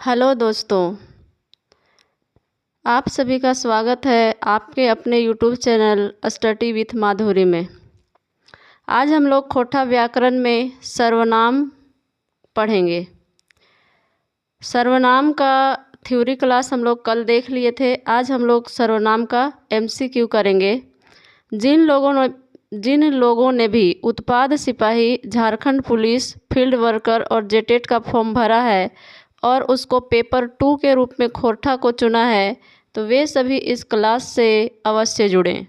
Hello दोस्तों, आप सभी का स्वागत है आपके अपने यूट्यूब चैनल स्टडी विथ माधुरी में। आज हम लोग खोटा व्याकरण में सर्वनाम पढ़ेंगे। सर्वनाम का थ्योरी क्लास हम लोग कल देख लिए थे। आज हम लोग सर्वनाम का एमसीक्यू करेंगे। जिन लोगों ने भी उत्पाद सिपाही, झारखंड पुलिस, फील्ड वर्कर और जेटेट का फॉर्म भरा है और उसको पेपर 2 के रूप में खोटा को चुना है, तो वे सभी इस क्लास से अवश्य जुड़ें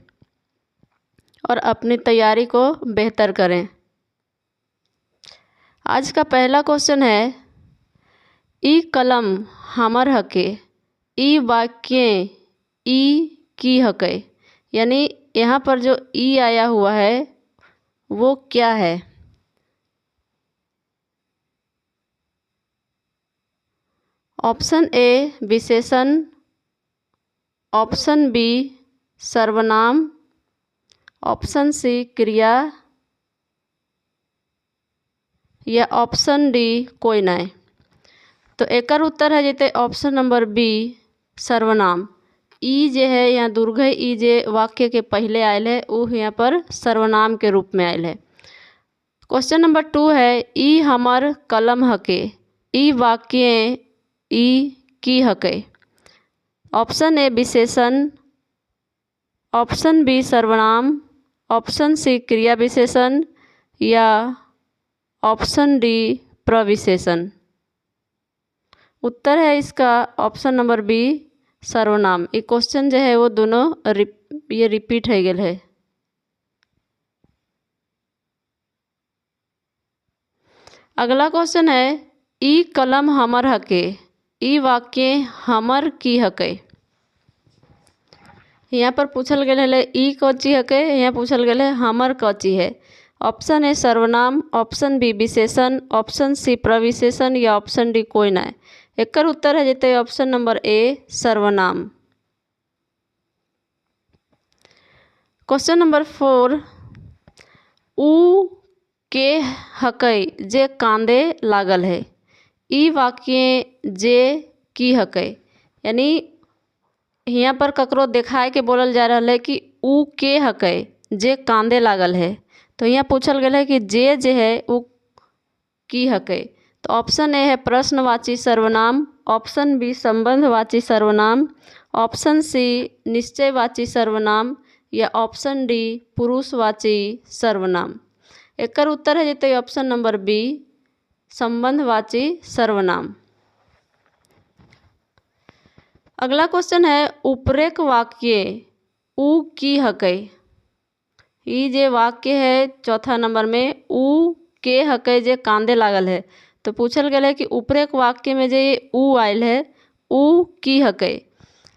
और अपनी तैयारी को बेहतर करें। आज का पहला क्वेश्चन है, ई कलम हमर हके, ई वाक्य ई की हके। यानी यहाँ पर जो ई आया हुआ है वो क्या है? ऑप्शन ए विशेषण, ऑप्शन बी सर्वनाम, ऑप्शन सी क्रिया या ऑप्शन डी कोई नहीं। तो एकर उत्तर है जैसे ऑप्शन नंबर बी सर्वनाम। ई जे है यहाँ दुर्घय ई जे वाक्य के पहले आयल है वो यहाँ पर सर्वनाम के रूप में आयल है। क्वेश्चन नंबर 2 है, ई हमर कलम हके, ई वाक्य ई की हके। ऑप्शन ए विशेषण, ऑप्शन बी सर्वनाम, ऑप्शन सी क्रिया विशेषण या ऑप्शन डी प्रविशेषण। उत्तर है इसका ऑप्शन नंबर बी सर्वनाम। ये क्वेश्चन जो है वो दोनों ये रिपीट है गए है। अगला क्वेश्चन है, ई कलम हमर हके, ई वाक्य हमर की हके। यहाँ पर पूछल गया है ई कौची हके, यहाँ पूछल गया है हमर कौची है। ऑप्शन ए सर्वनाम, ऑप्शन बी विशेषण, ऑप्शन सी प्रविशेषण या ऑप्शन डी कोई ना। एकर उत्तर है जैसे ऑप्शन नंबर ए सर्वनाम। क्वेश्चन नंबर 4, ऊ के हकई जे कांदे लागल है, ई वाक्य जे की हकई। यानी यहाँ पर ककरो दिखाए के बोलल जा रहा है कि ऊ के हकई जे कांदे लागल है। तो यहाँ पूछल गया है कि जे है वो की हकई। तो ऑप्शन ए है प्रश्नवाची सर्वनाम, ऑप्शन बी संबंधवाची सर्वनाम, ऑप्शन सी निश्चयवाची सर्वनाम या ऑप्शन डी पुरुषवाची सर्वनाम। एकर उत्तर है जैसे ऑप्शन नंबर बी संबंधवाची सर्वनाम। अगला क्वेश्चन है, उपरेक वाक्य ऊ की हकई। ये जे वाक्य है चौथा नंबर में ऊ के हकई जे कांदे लागल है। तो पूछल गया है कि उपरेक वाक्य में जे ऊ आयल है ऊ की हकई।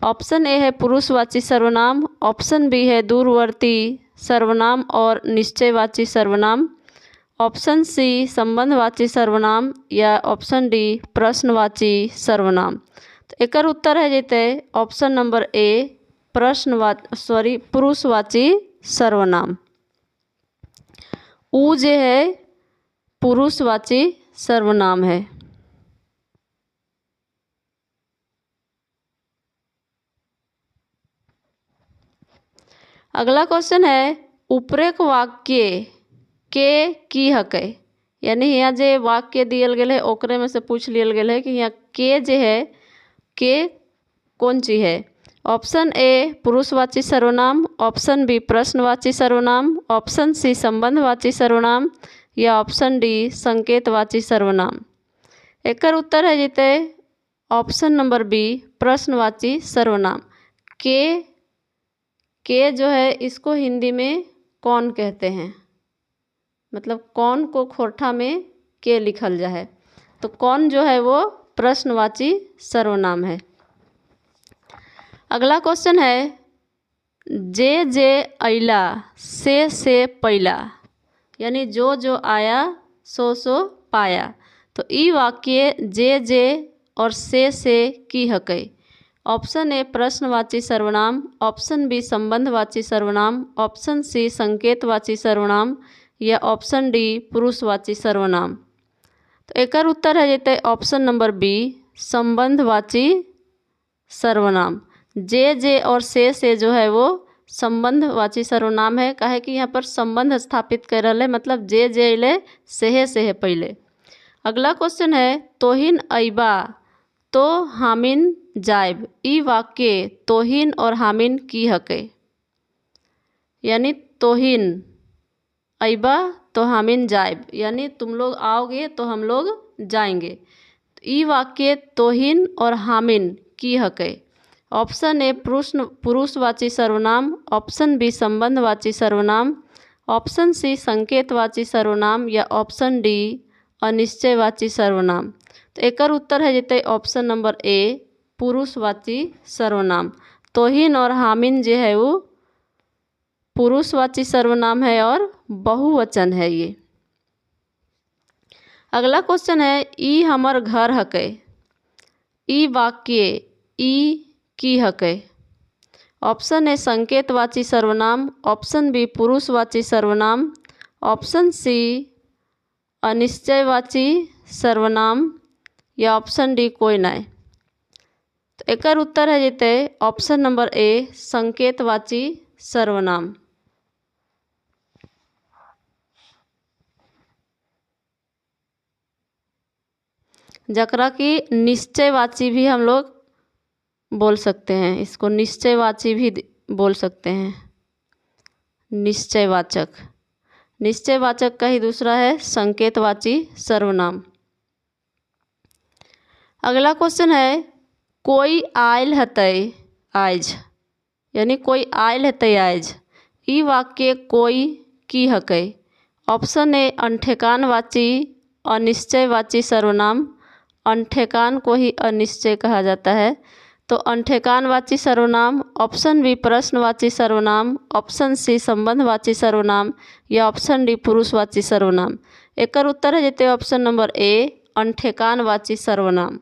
ऑप्शन ए है पुरुषवाची सर्वनाम, ऑप्शन बी है दूरवर्ती सर्वनाम और निश्चयवाची सर्वनाम, ऑप्शन सी संबंधवाची सर्वनाम या ऑप्शन डी प्रश्नवाची सर्वनाम। तो एकर उत्तर है जैसे ऑप्शन नंबर ए पुरुषवाची सर्वनाम। ऊ जे है पुरुषवाची सर्वनाम है। अगला क्वेश्चन है, उपरेक वाक्य के की हके। यानी यहाँ जे वाक्य दियल गया है ओकरे में से पूछ लियल गया है कि यहाँ के जे है के कौन ची है। ऑप्शन ए पुरुषवाची सर्वनाम, ऑप्शन बी प्रश्नवाची सर्वनाम, ऑप्शन सी संबंधवाची सर्वनाम या ऑप्शन डी संकेतवाची सर्वनाम। एकर उत्तर है जैसे ऑप्शन नंबर बी प्रश्नवाची सर्वनाम। के जो है इसको हिंदी में कौन कहते हैं, मतलब कौन को खोटा में के लिखल जा है। तो कौन जो है वो प्रश्नवाची सर्वनाम है। अगला क्वेश्चन है, जे अइला से पैला। यानी जो आया सो पाया। तो ई वाक्य जे और से की हकई। ऑप्शन ए प्रश्नवाची सर्वनाम, ऑप्शन बी संबंधवाची सर्वनाम, ऑप्शन सी संकेतवाची सर्वनाम या ऑप्शन डी पुरुषवाची सर्वनाम। तो एकर उत्तर है जैसे ऑप्शन नंबर बी संबंधवाची सर्वनाम। जे और से जो है वो संबंधवाची सर्वनाम है। काहे कि यहाँ पर संबंध स्थापित कर रहे, मतलब जे ले से पहले। अगला क्वेश्चन है तोहिन अइबा तो हामिन जाइब। ई वाक्य तोहिन और हामिन की हके, यानी तोहिन अइबा तो हामिन जाइब, यानी तुम लोग आओगे तो हम लोग जाएंगे। ई वाक्य तोहिन और हामिन की हके। ऑप्शन ए पुरुषवाची सर्वनाम, ऑप्शन बी संबंधवाची सर्वनाम, ऑप्शन सी संकेतवाची सर्वनाम या ऑप्शन डी अनिश्चयवाची सर्वनाम। तो एकर उत्तर है जैसे ऑप्शन नंबर ए पुरुषवाची सर्वनाम। तोहिन और हामिन जो है वो पुरुषवाची सर्वनाम है और बहुवचन है ये। अगला क्वेश्चन है ई हमर घर हके। ई वाक्य ई की हके। ऑप्शन ए संकेतवाची सर्वनाम, ऑप्शन बी पुरुषवाची सर्वनाम, ऑप्शन सी अनिश्चयवाची सर्वनाम या ऑप्शन डी कोई नहीं। तो एकर उत्तर है जैसे ऑप्शन नंबर ए संकेतवाची सर्वनाम। जकरा की निश्चयवाची भी हम लोग बोल सकते हैं, इसको निश्चयवाची भी बोल सकते हैं। निश्चयवाचक, निश्चयवाचक का ही दूसरा है संकेतवाची सर्वनाम। अगला क्वेश्चन है कोई आयल हतै आइज, यानी कोई आयल हतै आइज। ई वाक्य कोई की हकै। ऑप्शन ए अनठेकानवाची अनिश्चयवाची सर्वनाम, अनठेकान को ही अनिश्चय कहा जाता है, तो अनठेकानवाची सर्वनाम, ऑप्शन बी प्रश्नवाची सर्वनाम, ऑप्शन सी संबंधवाची सर्वनाम या ऑप्शन डी पुरुषवाची सर्वनाम। एकर उत्तर है जैसे ऑप्शन नंबर ए अनठेकानवाची सर्वनाम।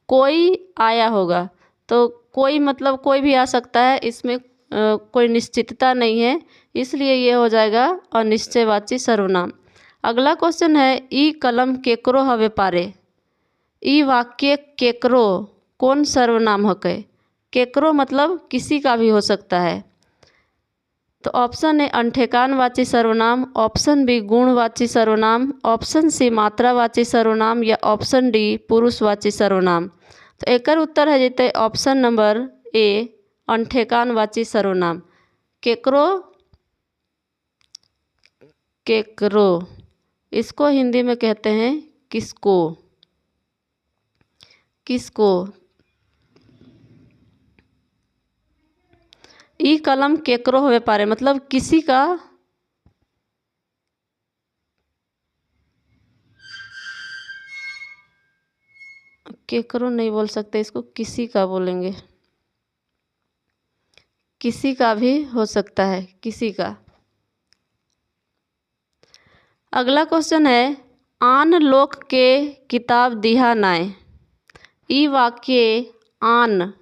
कोई आया होगा तो कोई मतलब कोई भी आ सकता है, इसमें कोई निश्चितता नहीं है, इसलिए ये हो जाएगा अनिश्चयवाची सर्वनाम। अगला क्वेश्चन है ई कलम केकरो हवे पारे। ई वाक्य केकरो कौन सर्वनाम हकै। केकरो मतलब किसी का भी हो सकता है, तो ऑप्शन ए अनठेकानवाची सर्वनाम, ऑप्शन बी गुणवाची सर्वनाम, ऑप्शन सी मात्रावाची सर्वनाम या ऑप्शन डी पुरुषवाची सर्वनाम। तो एकर उत्तर है जैसे ऑप्शन नंबर ए अनठेकानवाची सर्वनाम। केकरो, केकरो इसको हिंदी में कहते हैं किसको, किसको। ई कलम केकरो होवे पारे मतलब किसी का, केकरो नहीं बोल सकते, इसको किसी का बोलेंगे। किसी का भी हो सकता है, किसी का। अगला क्वेश्चन है आन लोक के किताब दिहा नाय। ई वाक्य आन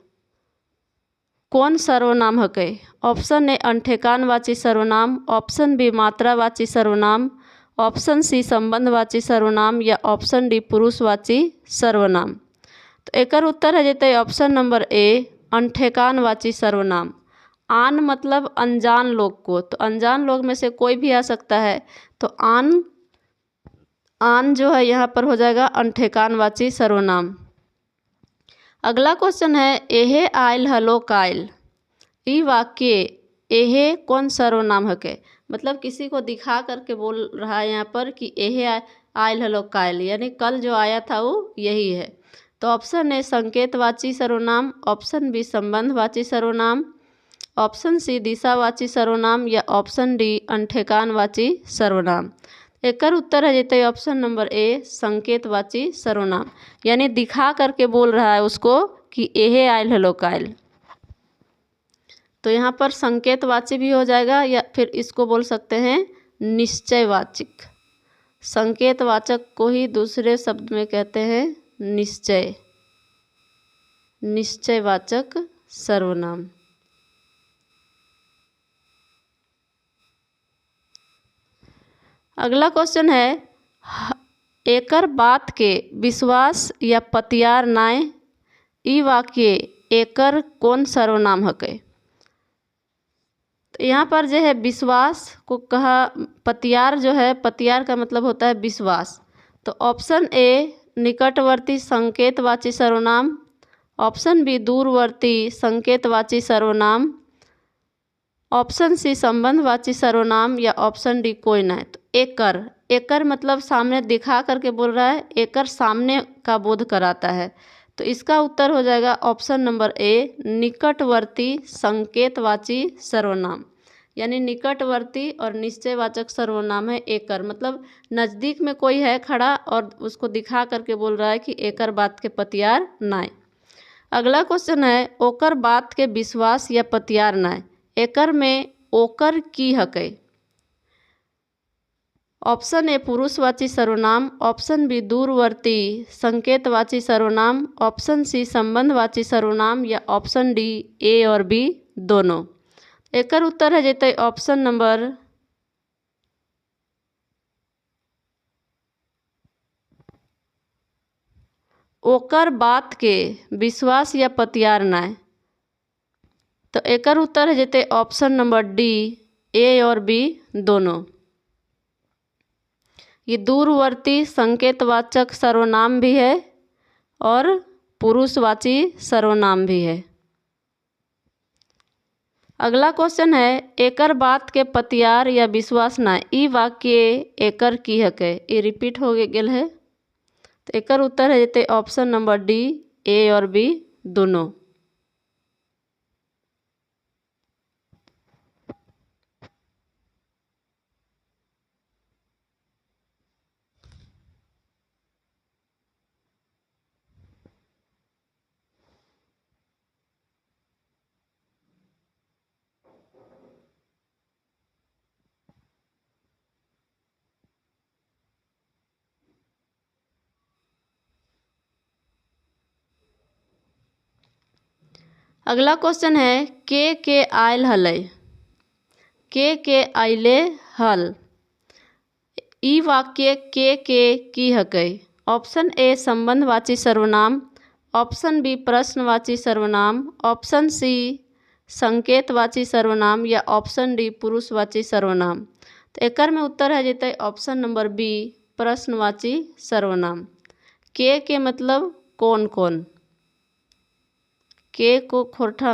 कौन सर्वनाम हकै। ऑप्शन ए अनठेकानवाची सर्वनाम, ऑप्शन बी मात्रावाची सर्वनाम, ऑप्शन सी संबंधवाची सर्वनाम या ऑप्शन डी पुरुषवाची सर्वनाम। तो एकर उत्तर है जैसे ऑप्शन नंबर ए अनठेकानवाची सर्वनाम। आन मतलब अनजान लोग को, तो अनजान लोग में से कोई भी आ सकता है, तो आन, आन जो है यहाँ पर हो जाएगा अनठेकानवाची सर्वनाम। अगला क्वेश्चन है एहे आयल हलो कायल। ई वाक्य एहे कौन सर्वनाम हके, मतलब किसी को दिखा करके बोल रहा है यहाँ पर कि एहे आयल हलो कायल, यानी कल जो आया था वो यही है। तो ऑप्शन ए संकेतवाची सर्वनाम, ऑप्शन बी संबंधवाची सर्वनाम, ऑप्शन सी दिशावाची सर्वनाम या ऑप्शन डी अनठेकानवाची सर्वनाम। एकर उत्तर है जैसे ऑप्शन नंबर ए संकेतवाची सर्वनाम, यानी दिखा करके बोल रहा है उसको कि एहे आयल हलो कायल। तो यहाँ पर संकेतवाची भी हो जाएगा या फिर इसको बोल सकते हैं निश्चयवाचक। संकेतवाचक को ही दूसरे शब्द में कहते हैं निश्चय, निश्चयवाचक सर्वनाम। अगला क्वेश्चन है एकर बात के विश्वास या पतियार नाय। ई वाक्य एकर कौन सर्वनाम हकै। तो यहाँ पर जो है विश्वास को कहा, पतियार जो है, पतियार का मतलब होता है विश्वास। तो ऑप्शन ए निकटवर्ती संकेतवाची सर्वनाम, ऑप्शन बी दूरवर्ती संकेतवाची सर्वनाम, ऑप्शन सी संबंधवाची सर्वनाम या ऑप्शन डी कोई ना। तो एकर, एकर मतलब सामने दिखा करके बोल रहा है, एकर सामने का बोध कराता है। तो इसका उत्तर हो जाएगा ऑप्शन नंबर ए निकटवर्ती संकेतवाची सर्वनाम, यानी निकटवर्ती और निश्चयवाचक सर्वनाम है एकर। मतलब नज़दीक में कोई है खड़ा और उसको दिखा करके बोल रहा है कि एकर बात के पतियार नाय। अगला क्वेश्चन है ओकर बात के विश्वास या पतियार नाय। एकर में ओकर की हकै। ऑप्शन ए पुरुषवाची सर्वनाम, ऑप्शन बी दूरवर्ती संकेतवाची सर्वनाम, ऑप्शन सी संबंधवाची सर्वनाम या ऑप्शन डी ए और बी दोनों। एकर उत्तर है जैते ऑप्शन नंबर ओकर बात के विश्वास या पतियार नाय। तो एकर उत्तर है जैते ऑप्शन नंबर डी ए और बी दोनों। ये दूरवर्ती संकेतवाचक सर्वनाम भी है और पुरुषवाची सर्वनाम भी है। अगला क्वेश्चन है एकर बात के पतियार या विश्वास ना। ई वाक्य एकर की हकै। ये रिपीट हो गेल है। तो एकर उत्तर है जैते ऑप्शन नंबर डी ए और बी दोनों। अगला क्वेश्चन है के आयल हलै। के आइले हल। ई वाक्य के की हकै। ऑप्शन ए संबंधवाची सर्वनाम, ऑप्शन बी प्रश्नवाची सर्वनाम, ऑप्शन सी संकेतवाची सर्वनाम या ऑप्शन डी पुरुषवाची सर्वनाम। तो एकर में उत्तर है जैते ऑप्शन नंबर बी प्रश्नवाची सर्वनाम। के मतलब कौन कौन। के को खोरठा,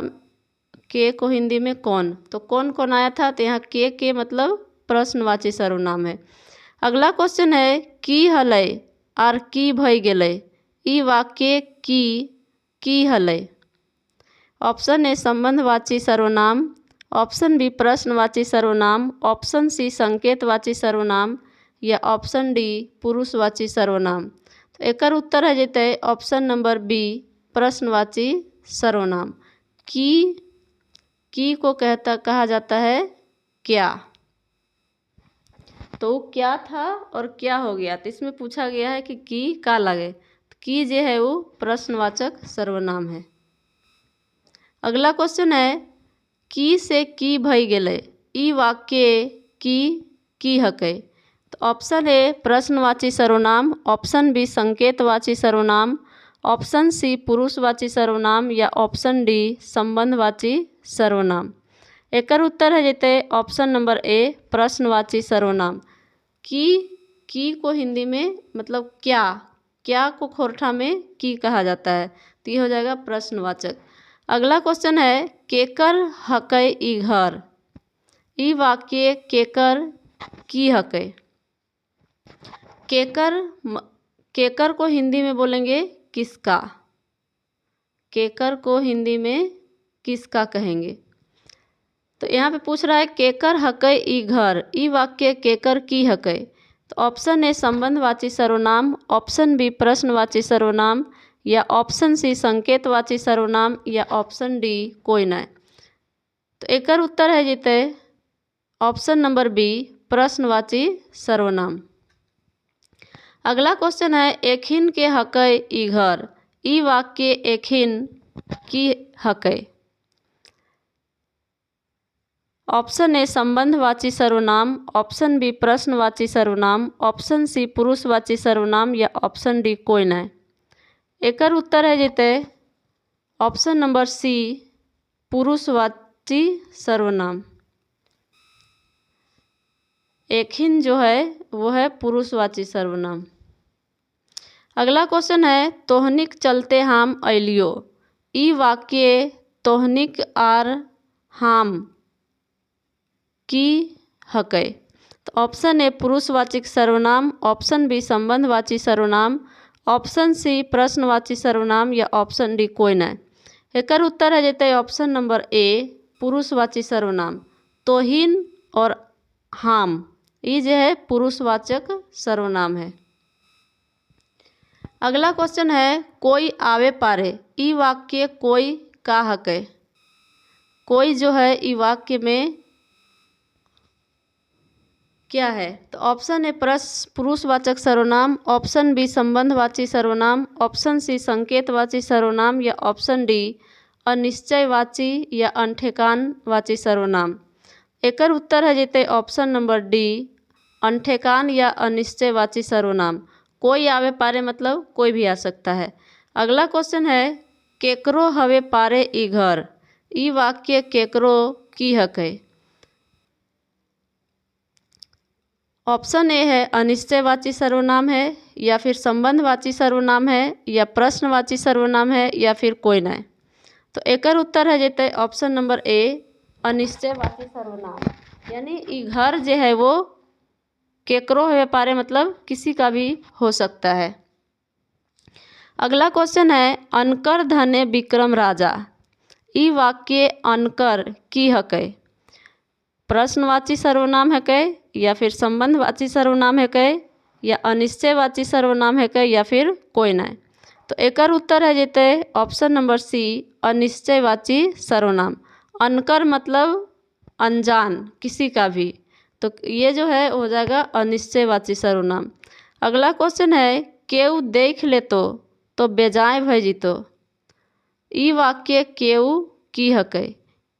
के को हिंदी में कौन, तो कौन कौन आया था। तो यहाँ के मतलब प्रश्नवाची सर्वनाम है। अगला क्वेश्चन है की हलै और की भई गेलै। ई वाक्य की हलै। ऑप्शन ए संबंधवाची सर्वनाम, ऑप्शन बी प्रश्नवाची सर्वनाम, ऑप्शन सी संकेतवाची सर्वनाम या ऑप्शन डी पुरुषवाची सर्वनाम। तो एकर उत्तर है जैते ऑप्शन नंबर बी प्रश्नवाची सर्वनाम। की को कहा जाता है क्या। तो क्या था और क्या हो गया। तो इसमें पूछा गया है कि की का लगे। तो की जो है वो प्रश्नवाचक सर्वनाम है। अगला क्वेश्चन है की से की भई गेलै। ई वाक्य की हकै। तो ऑप्शन ए प्रश्नवाची सर्वनाम, ऑप्शन बी संकेतवाची सर्वनाम, ऑप्शन सी पुरुषवाची सर्वनाम या ऑप्शन डी संबंधवाची सर्वनाम। एकर उत्तर है जैते ऑप्शन नंबर ए प्रश्नवाची सर्वनाम। की को हिंदी में मतलब क्या को खोरठा में की कहा जाता है। तो ये हो जाएगा प्रश्नवाचक। अगला क्वेश्चन है केकर हकै ई घर। ई वाक्य केकर की हकै। केकर को हिंदी में बोलेंगे किसका। केकर को हिंदी में किसका कहेंगे। तो यहाँ पे पूछ रहा है केकर हकै ई घर। ई वाक्य केकर की हकै। तो ऑप्शन ए संबंधवाची सर्वनाम, ऑप्शन बी प्रश्नवाची सर्वनाम या ऑप्शन सी संकेतवाची सर्वनाम या ऑप्शन डी कोई ना। तो एकर उत्तर है जैते ऑप्शन नंबर बी प्रश्नवाची सर्वनाम। अगला क्वेश्चन है एखिन के हकै ई घर। ई वाक्य एखिन की हकै। ऑप्शन ए संबंधवाची सर्वनाम, ऑप्शन बी प्रश्नवाची सर्वनाम, ऑप्शन सी पुरुषवाची सर्वनाम या ऑप्शन डी कोई नहीं। एकर उत्तर है जेते ऑप्शन नंबर सी पुरुषवाची सर्वनाम। एकहिन जो है वो है पुरुषवाची सर्वनाम। अगला क्वेश्चन है तोहनिक चलते हम अलियो। ई वाक्य तोहनिक आर हम की हकै। तो ऑप्शन ए पुरुषवाचक सर्वनाम, ऑप्शन बी संबंधवाची सर्वनाम, ऑप्शन सी प्रश्नवाची सर्वनाम या ऑप्शन डी कोई नहीं। एकर उत्तर है जेते ऑप्शन नंबर ए पुरुषवाची सर्वनाम। तोहिन और हम ये जो है पुरुषवाचक सर्वनाम है। अगला क्वेश्चन है कोई आवे पारे। ई वाक्य कोई का हकै। कोई जो है ई वाक्य में क्या है? तो ऑप्शन ए पुरुषवाचक सर्वनाम, ऑप्शन बी संबंधवाची सर्वनाम, ऑप्शन सी संकेतवाची सर्वनाम या ऑप्शन डी अनिश्चयवाची या अनठेकानवाची सर्वनाम। एकर उत्तर है जेते ऑप्शन नंबर डी अनठेकान या अनिश्चयवाची सर्वनाम। कोई आवे पारे मतलब कोई भी आ सकता है। अगला क्वेश्चन है केकरो हवे पारे ई घर। ई वाक्य केकरो की हकै। ऑप्शन ए है अनिश्चयवाची सर्वनाम है या फिर संबंधवाची सर्वनाम है या प्रश्नवाची सर्वनाम है या फिर कोई नहीं। तो एकर उत्तर है जेते ऑप्शन नंबर ए अनिश्चयवाची सर्वनाम। यानी ई घर जो है वो केकरो हवे पारे मतलब किसी का भी हो सकता है। अगला क्वेश्चन है अनकर धने विक्रम राजा। ई वाक्य अनकर की हकै। प्रश्नवाची सर्वनाम है कै या फिर संबंधवाची सर्वनाम है कै या अनिश्चयवाची सर्वनाम है कै या फिर कोई नहीं। तो एकर उत्तर है जेते ऑप्शन नंबर सी अनिश्चयवाची सर्वनाम। अनकर मतलब अनजान किसी का भी, तो ये जो है हो जाएगा अनिश्चयवाची सर्वनाम। अगला क्वेश्चन है केऊ देख ले तो बेजाय भय जितो। ई वाक्य केऊ की हकै।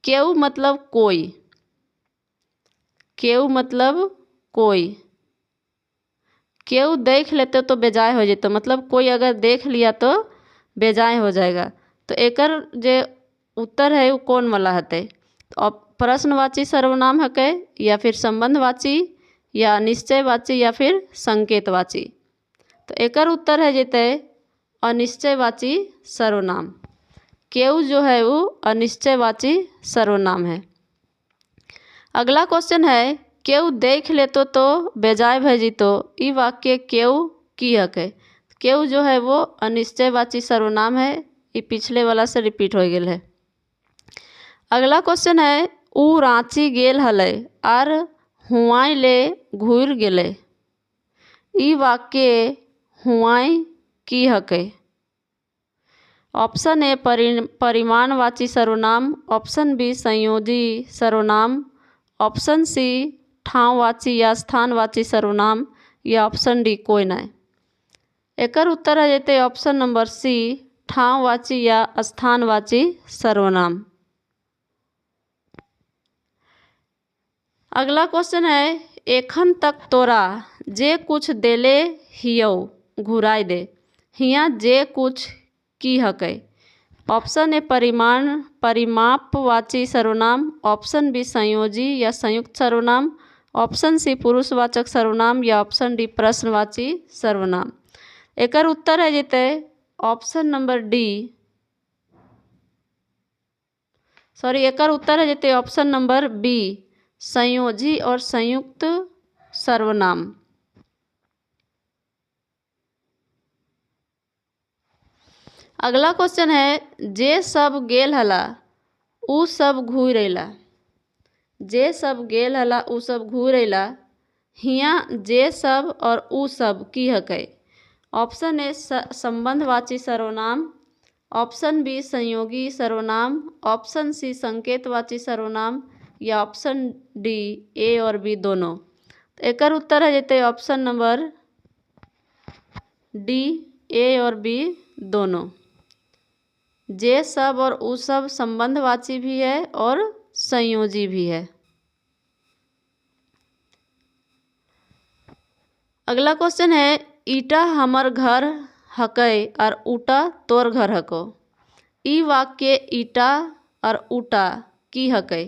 केऊ मतलब कोई। केऊ मतलब कोई। केऊ देख लेते तो बेजाय हो जितो मतलब कोई अगर देख लिया तो बेजाय हो जाएगा। तो एकर जे उत्तर है वो कौन वाला हते। तो प्रश्नवाची सर्वनाम हकै या फिर संबंधवाची या निश्चयवाची या फिर संकेतवाची। तो एकर उत्तर है जेते अनिश्चयवाची सर्वनाम। केऊ जो है वो अनिश्चयवाची सर्वनाम है। अगला क्वेश्चन है केऊ देख लेतो तो बेजाय भय जितो। ई वाक्य केऊ की हकै। केऊ जो है वो अनिश्चयवाची सर्वनाम है। ये पिछले वाला से रिपीट हो गेल है। अगला क्वेश्चन है ऊ रांची गेल हलै आर हुआई ले घूर गेलै। ई वाक्य हुआई की हकै। ऑप्शन ए परिमाणवाची सर्वनाम, ऑप्शन बी संयोजी सर्वनाम, ऑप्शन सी ठाववाची या स्थानवाची सर्वनाम या ऑप्शन डी कोई नहीं। एकर उत्तर है जेते ऑप्शन नंबर सी ठाववाची या स्थानवाची सर्वनाम। अगला क्वेश्चन है एखन तक तोरा जे कुछ देले हियो घुराई दे। हिया जे कुछ की हकै। ऑप्शन ए परिमापवाची सर्वनाम, ऑप्शन बी संयोजी या संयुक्त सर्वनाम, ऑप्शन सी पुरुषवाचक सर्वनाम या ऑप्शन डी प्रश्नवाची सर्वनाम। एकर उत्तर है जेते ऑप्शन नंबर डी एकर उत्तर है जेते ऑप्शन नंबर बी संयोजी और संयुक्त सर्वनाम। अगला क्वेश्चन है जे सब गेल हला ऊ सब घूर अइला। जे सब गेल हला ऊ सब घूर अइला। हिया जे सब और ऊ सब की हकै। ऑप्शन ए संबंधवाची सर्वनाम, ऑप्शन बी संयोगी सर्वनाम, ऑप्शन सी संकेतवाची सर्वनाम या ऑप्शन डी ए और बी दोनों। तो एकर उत्तर है जेते ऑप्शन नंबर डी ए और बी दोनों। जे सब और ऊ सब संबंधवाची भी है और संयोजी भी है। अगला क्वेश्चन है ईटा हमर घर हकई और ऊटा तोर घर हको। ई वाक्य ईटा और ऊटा की हकई।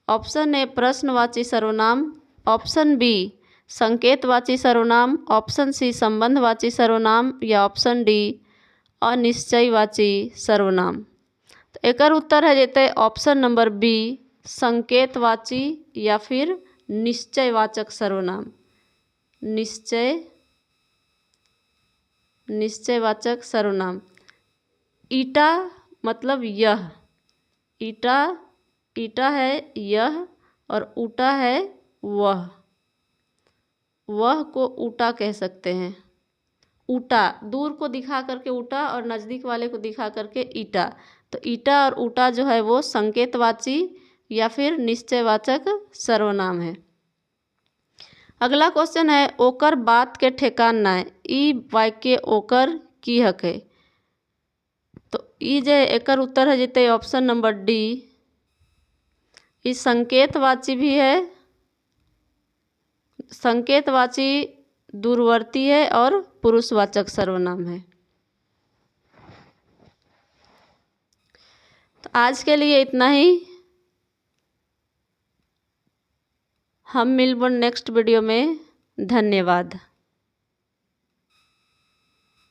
ऑप्शन ए प्रश्नवाची सर्वनाम, ऑप्शन बी संकेतवाची सर्वनाम, ऑप्शन सी संबंधवाची सर्वनाम या ऑप्शन डी अनिश्चयवाची सर्वनाम। तो एकर उत्तर है जेते ऑप्शन नंबर बी संकेतवाची या फिर निश्चयवाचक सर्वनाम। निश्चयवाचक सर्वनाम। ईटा मतलब यह, ईटा ईटा है यह और ऊटा है वह को ऊटा कह सकते हैं। ऊटा दूर को दिखा करके ऊटा और नज़दीक वाले को दिखा करके ईटा। तो ईटा और ऊटा जो है वो संकेतवाची या फिर निश्चयवाचक सर्वनाम है। अगला क्वेश्चन है ओकर बात के ठेकान नाय। ई वाक्य ओकर की हके। तो ई जे एकर उत्तर है जेते ऑप्शन नंबर डी। ई संकेतवाची भी है, संकेतवाची दूरवर्ती है और पुरुषवाचक सर्वनाम है। तो आज के लिए इतना ही। हम मिलबो नेक्स्ट वीडियो में। धन्यवाद।